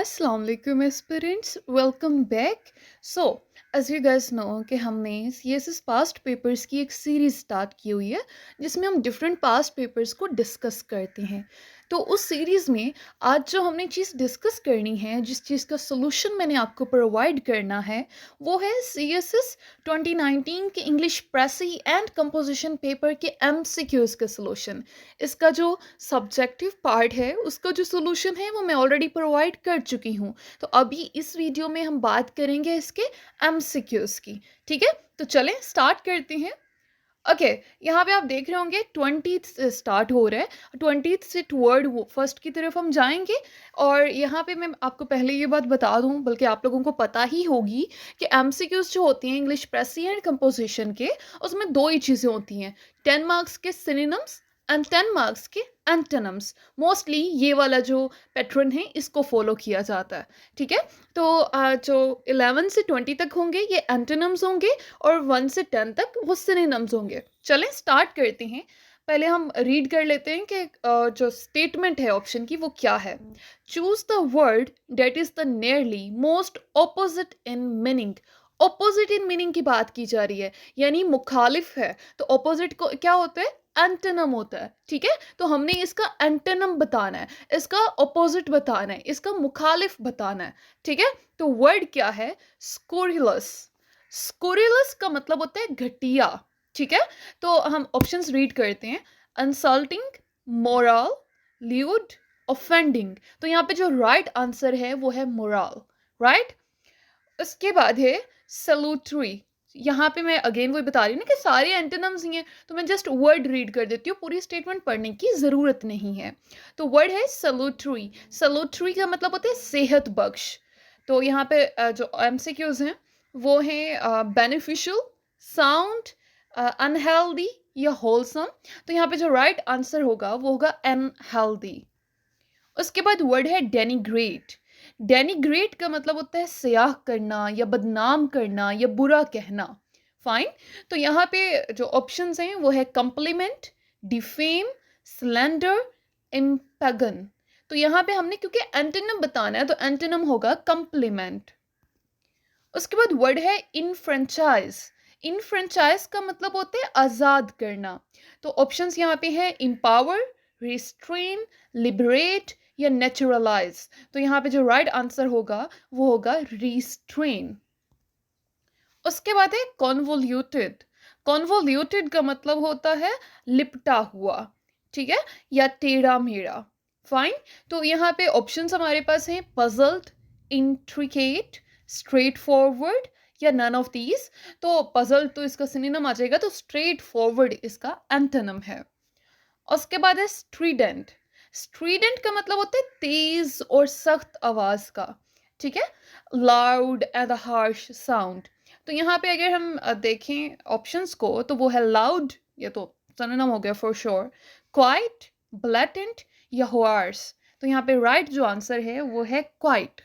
Assalamu alaikum aspirants, welcome back. So, as you guys know कि हमने CSS past papers की एक series start की हुई है जिसमें हम डिफरेंट पास्ट पेपर्स को डिस्कस करते हैं। तो उस सीरीज़ में आज जो हमने चीज़ डिस्कस करनी है, जिस चीज़ का सोल्यूशन मैंने आपको प्रोवाइड करना है, वो है CSS 2019 के इंग्लिश प्रेसी एंड कंपोजिशन पेपर के MCQs का सोल्यूशन। इसका जो सब्जेक्टिव पार्ट है उसका जो सोल्यूशन है वो मैं ऑलरेडी प्रोवाइड कर चुकी हूँ। तो अभी इस वीडियो में हम बात करेंगे इसके MCQs की। ठीक है, तो चलें स्टार्ट करते हैं। ओके, यहाँ पे आप देख रहे होंगे 20th से स्टार्ट हो रहा है, 20th से टुवर्ड फर्स्ट की तरफ हम जाएंगे। और यहाँ पे मैं आपको पहले ये बात बता दूँ, बल्कि आप लोगों को पता ही होगी कि MCQs जो होती हैं इंग्लिश प्रेसी एंड कंपोजिशन के, उसमें दो ही चीज़ें होती हैं, 10 मार्क्स के सिनोनिम्स एंड 10 मार्क्स के एंटोनिम्स। मोस्टली ये वाला जो पैटर्न है इसको फॉलो किया जाता है। ठीक है, तो जो 11 से 20 तक होंगे ये एंटोनिम्स होंगे और 1 से 10 तक वो सिनोनिम्स होंगे। चलें स्टार्ट करते हैं। पहले हम रीड कर लेते हैं कि जो स्टेटमेंट है ऑप्शन की वो क्या है। Choose the word that is the nearly most opposite in meaning. Opposite in meaning की बात की जा रही है, यानी मुखालिफ है। तो ऑपोजिट को क्या होता है, एंटोनिम होता है। ठीक है, तो हमने इसका एंटोनिम बताना है, इसका ऑपोजिट बताना है, इसका मुखालिफ बताना है। ठीक है, तो वर्ड क्या है, स्कोरिलस। स्कोरिलस का मतलब होता है घटिया। ठीक है, तो हम ऑप्शंस रीड करते हैं। Insulting, moral, lewd, offending. तो यहाँ पे जो राइट आंसर है वो है मोरल। राइट, उसके बाद है सैल्यूटरी। यहाँ पे मैं अगेन वही बता रही हूँ ना कि सारे एंटोनिम्स ही हैं, तो मैं जस्ट वर्ड रीड कर देती हूँ, पूरी स्टेटमेंट पढ़ने की ज़रूरत नहीं है। तो वर्ड है सैल्यूटरी। सैल्यूटरी का मतलब होता है सेहत बख्श। तो यहाँ पे जो MCQs हैं वो हैं बेनिफिशियल, साउंड, अनहेल्दी या होलसम। तो यहाँ पे जो राइट आंसर होगा वो होगा अनहेल्दी। उसके बाद वर्ड है डेनिग्रेट। डेनिग्रेट का मतलब होता है स्याह करना या बदनाम करना या बुरा कहना। फाइन, तो यहाँ पे जो ऑप्शंस हैं वो है कॉम्प्लीमेंट, डिफेम, स्लैंडर, इम्पेगन। तो यहाँ पे हमने क्योंकि एंटोनिम बताना है तो एंटोनिम होगा कॉम्प्लीमेंट। उसके बाद वर्ड है इनफ्रेंचाइज। इनफ्रेंचाइज का मतलब होता है आज़ाद करना। तो ऑप्शंस यहाँ पे है इम्पावर, रिस्ट्रेन, लिबरेट या नेचुरलाइज। तो यहाँ पे जो राइट आंसर होगा वो होगा रिस्ट्रेन। उसके बाद है कॉन्वोल्यूटेड। कॉन्वोल्यूटेड का मतलब होता है लिपटा हुआ। ठीक है, या टेढ़ा मेढ़ा। फाइन, तो यहाँ पे ऑप्शंस हमारे पास हैं पजल्ड, इंट्रिकेट, स्ट्रेट फॉरवर्ड या नन ऑफ दीज। तो पजल तो इसका सिनोनिम आ जाएगा, तो स्ट्रेट फॉरवर्ड इसका एंटोनिम है। उसके बाद है स्ट्रीडेंट। स्ट्रीडेंट का मतलब होता है तेज और सख्त आवाज का। ठीक है, लाउड एंड हार्श साउंड। तो यहाँ पे अगर हम देखें ऑप्शंस को तो वो है लाउड, ये तो सिनोनिम हो गया फॉर श्योर, क्वाइट, ब्लैटेंट या होआर्स। तो यहाँ पे राइट जो आंसर है वो है क्वाइट।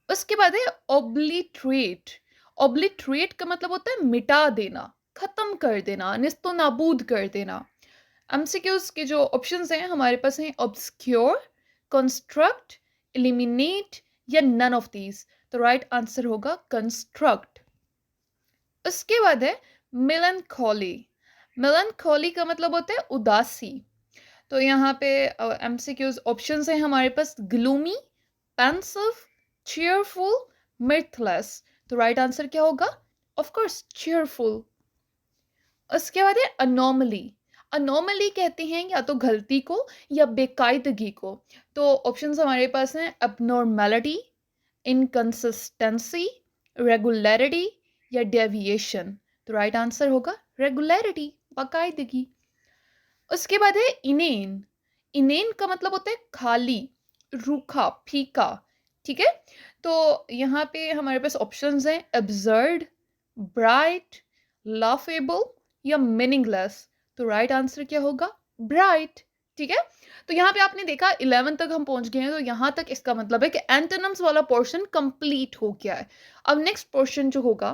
उसके बाद है ओब्लिटरेट। ओब्लिटरेट का मतलब होता है मिटा देना, खत्म कर देना, निस्तो नाबूद कर देना। MCQs के जो ऑप्शंस हैं हमारे पास हैं ऑब्सक्योर, कंस्ट्रक्ट, एलिमिनेट या नन ऑफ दीज। तो राइट आंसर होगा कंस्ट्रक्ट। उसके बाद है मेलनखोली। मेलनखोली का मतलब होता है उदासी। तो यहाँ पे MCQs ऑप्शंस हैं हमारे पास ग्लूमी, पेंसिव, चीयरफुल, मिर्थलेस। तो राइट आंसर क्या होगा, ऑफ कोर्स चीयरफुल। उसके बाद है अनोमली। अनोमली कहते हैं या तो गलती को या बेकायदगी को। तो ऑप्शंस हमारे पास हैं abnormality, इनकंसिस्टेंसी, रेगुलरिटी या डेविएशन। तो राइट आंसर होगा रेगुलरिटी, बाकायदगी। उसके बाद है इनेन। इनेन का मतलब होता है खाली, रूखा, फीका। ठीक है, तो यहाँ पे हमारे पास ऑप्शंस हैं एब्सर्ड, ब्राइट, लाफेबल या मीनिंगलेस। तो राइट आंसर क्या होगा, ब्राइट। ठीक है, तो यहाँ पे आपने देखा 11 तक हम पहुंच गए हैं, तो यहाँ तक इसका मतलब है कि एंटोनिम्स वाला पोर्शन कंप्लीट हो गया है। अब नेक्स्ट पोर्शन जो होगा,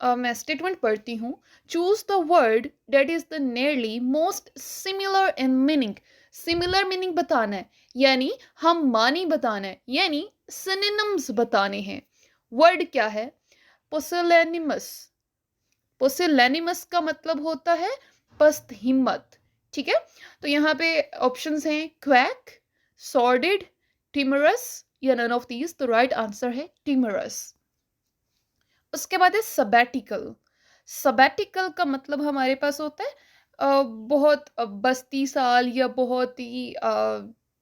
मैं स्टेटमेंट पढ़ती हूँ। Choose the word that is the nearly most similar in meaning. Similar meaning बताना है, यानी हम मानी बताना है, यानी सिनोनिम्स बताने हैं। वर्ड क्या है? पुसिलैनिमस। पुसिलैनिमस का मतलब होता है पस्त हिम्मत। ठीक है, तो यहाँ पे ऑप्शंस हैं क्वैक, सॉर्डिड, टिमरस या नन ऑफ दीज। तो राइट आंसर है टिमरस। उसके बाद है सबैटिकल। सबैटिकल का मतलब हमारे पास होता है बहुत बस्ती साल या बहुत ही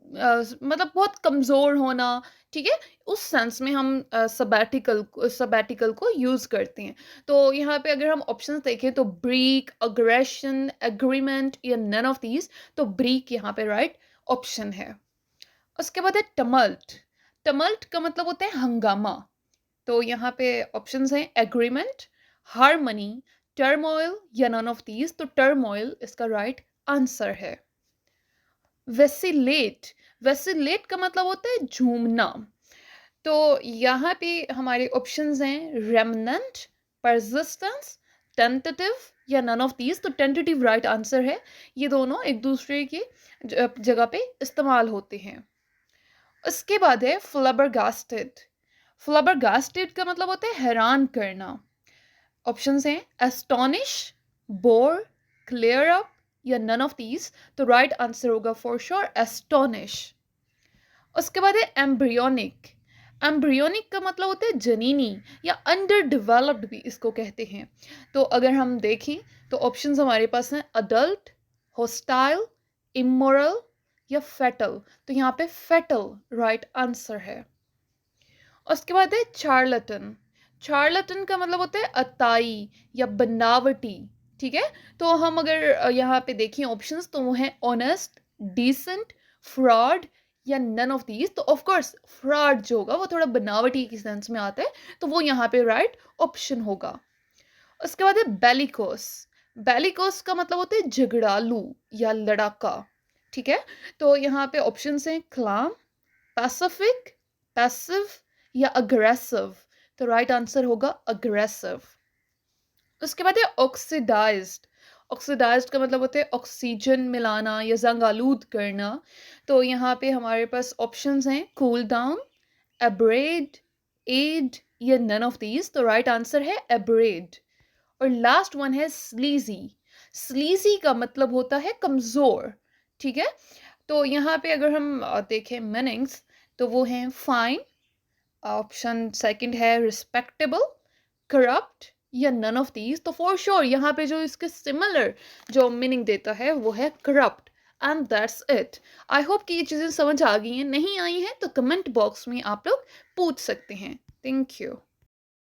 मतलब बहुत कमज़ोर होना। ठीक है, उस सेंस में हम सबैटिकल को यूज़ करते हैं। तो यहाँ पे अगर हम ऑप्शंस देखें तो ब्रीक, अग्रेशन, एग्रीमेंट या नन ऑफ दीज। तो ब्रीक यहाँ पे राइट ऑप्शन है। उसके बाद है टमल्ट। टमल्ट का मतलब होता है हंगामा। तो यहाँ पे ऑप्शंस हैं एग्रीमेंट, हारमनी, टर्मोइल या नन ऑफ दीज। तो टर्मोइल इसका राइट आंसर है। वेसिलेट। वेसिलेट का मतलब होता है झूमना। तो यहाँ पे हमारे ऑप्शंस हैं रेमनेंट, परसिस्टेंस, टेंटेटिव या नन ऑफ दीज। तो टेंटेटिव राइट आंसर है। ये दोनों एक दूसरे की जगह पे इस्तेमाल होते हैं। उसके बाद है फ्लैबरगास्टेड। फ्लैबरगास्टेड का मतलब होता है हैरान करना। ऑप्शंस हैं एस्टोनिश, बोर, क्लियर अप या नन ऑफ दीज। तो राइट आंसर होगा फॉर श्योर एस्टोनिश। उसके बाद है एम्ब्रियोनिक। एम्ब्रियोनिक का मतलब होता है जनीनी या अंडर डेवलप्ड भी इसको कहते हैं। तो अगर हम देखें तो ऑप्शंस हमारे पास हैं अडल्ट, होस्टाइल, इमोरल या फेटल। तो यहाँ पे फेटल राइट आंसर है। उसके बाद है चार्लटन। चार्लटन का मतलब होता है अताई या बनावटी। ठीक है, तो हम अगर यहाँ पे देखें ऑप्शंस तो वो हैं ऑनेस्ट, डिसेंट, फ्रॉड या नन ऑफ दीज। तो ऑफ कोर्स फ्रॉड जो होगा वो थोड़ा बनावटी के सेंस में आता है, तो वो यहाँ पे राइट ऑप्शन होगा। उसके बाद है बेलिकोस। बेलिकोस का मतलब होता है झगड़ालू या लड़ाका। ठीक है, तो यहाँ पे ऑप्शंस हैं क्लाम, पैसिफिक, पैसिव या अग्रेसिव। तो राइट आंसर होगा अग्रेसिव। उसके बाद है ऑक्सीडाइज्ड। ऑक्सीडाइज्ड का मतलब होता है ऑक्सीजन मिलाना या जंग आलूद करना। तो यहाँ पे हमारे पास ऑप्शंस हैं कूल डाउन, एब्रेड, एड या नन ऑफ दीज। तो राइट आंसर है एब्रेड। और लास्ट वन है स्लीजी। स्लीजी का मतलब होता है कमज़ोर। ठीक है, तो यहाँ पे अगर हम देखें मीनिंग्स तो वो हैं फाइन, ऑप्शन सेकंड है रिस्पेक्टेबल, करप्ट या नन ऑफ दीज। तो फॉर श्योर यहाँ पे जो इसके सिमिलर जो मीनिंग देता है वो है corrupt. And that's it. I hope कि ये चीज़ें समझ आ गई हैं। नहीं आई हैं तो कमेंट बॉक्स में आप लोग पूछ सकते हैं। Thank you.